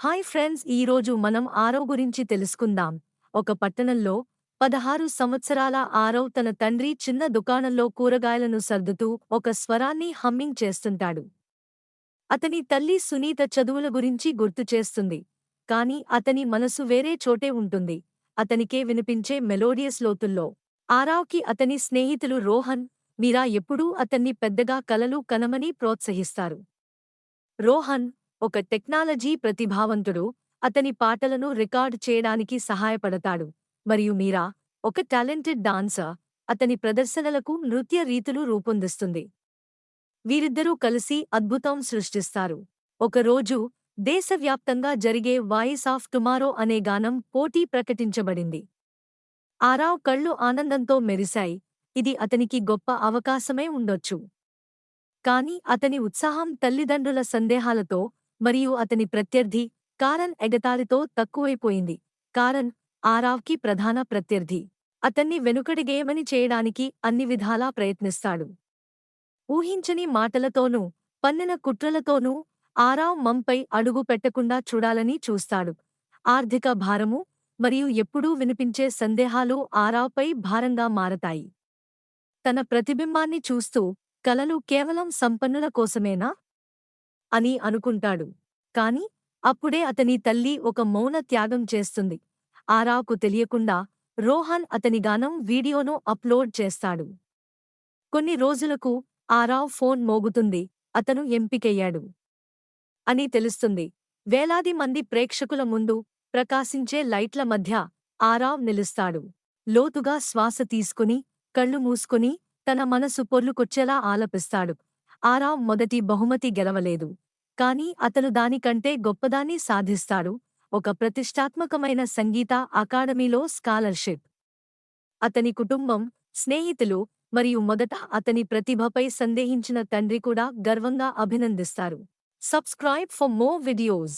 Hi friends, ఈరోజు మనం ఆరవ్ గురించి తెలుసుకుందాం. ఒక పట్టణంలో 16 సంవత్సరాల ఆరవ్ తన తండ్రి చిన్న దుకాణంలో కూరగాయలను సర్దుతూ ఒక స్వరాన్ని హమ్మింగ్ చేస్తుంటాడు. అతని తల్లి సునీత చదువుల గురించి గుర్తు చేస్తుంది. కాని అతని మనసు వేరే చోటే ఉంటుంది. అతనికే వినిపించే మెలోడియస్ లోతుల్లో. ఆరావ్కి అతని స్నేహితులు రోహన్, మీరా ఎప్పుడూ అతన్ని పెద్దగా కలలు కనమని ప్రోత్సహిస్తారు. రోహన్ ఒక టెక్నాలజీ ప్రతిభావంతుడు, అతని పాటలను రికార్డ్ చేయడానికి సహాయపడతాడు. మరియు మీరా ఒక టాలెంటెడ్ డాన్సర్, అతని ప్రదర్శనలకు నృత్య రీతులు రూపొందిస్తుంది. వీరిద్దరూ కలిసి అద్భుతం సృష్టిస్తారు. ఒకరోజు దేశవ్యాప్తంగా జరిగే వాయిస్ ఆఫ్ టుమారో అనే గానం పోటీ ప్రకటించబడింది. ఆరావ్ కళ్ళు ఆనందంతో మెరిశాయి. ఇది అతనికి గొప్ప అవకాశమే ఉండొచ్చు. కాని అతని ఉత్సాహం తల్లిదండ్రుల సందేహాలతో మరియు అతని ప్రత్యర్థి కారన్ ఎగతాళితో తక్కువైపోయింది. కారన్ ఆరావ్కి ప్రధాన ప్రత్యర్థి. అతన్ని వెనుకడిగేయమని చేయడానికి అన్ని విధాలా ప్రయత్నిస్తాడు. ఊహించని మాటలతోనూ పన్నిన కుట్రలతోనూ ఆరావ్ మంపై అడుగు పెట్టకుండా చూడాలని చూస్తాడు. ఆర్థిక భారము మరియు ఎప్పుడూ వినిపించే సందేహాలు ఆరావ్పై భారంగా మారతాయి. తన ప్రతిబింబాన్ని చూస్తూ కలలు కేవలం సంపన్నుల కోసమేనా అని అనుకుంటాడు. కాని అప్పుడే అతని తల్లి ఒక మౌన త్యాగం చేస్తుంది. ఆరావ్కు తెలియకుండా రోహన్ అతని గానం వీడియోను అప్లోడ్ చేస్తాడు. కొన్ని రోజులకు ఆరావ్ ఫోన్ మోగుతుంది. అతను ఎంపికయ్యాడు అని తెలుస్తుంది. వేలాది మంది ప్రేక్షకుల ముందు ప్రకాశించే లైట్ల మధ్య ఆరావ్ నిలుస్తాడు. లోతుగా శ్వాస తీసుకుని కళ్ళు మూసుకుని తన మనసు పొర్లుకొచ్చేలా ఆలపిస్తాడు. ఆరావ్ మొదటి బహుమతి గెలవలేదు. కాని అతను దానికంటే గొప్పదాన్ని సాధిస్తాడు, ఒక ప్రతిష్టాత్మకమైన సంగీత అకాడమీలో స్కాలర్షిప్. అతని కుటుంబం, స్నేహితులు మరియు మొదట అతని ప్రతిభపై సందేహించిన తండ్రి కూడా గర్వంగా అభినందిస్తారు. Subscribe for more videos.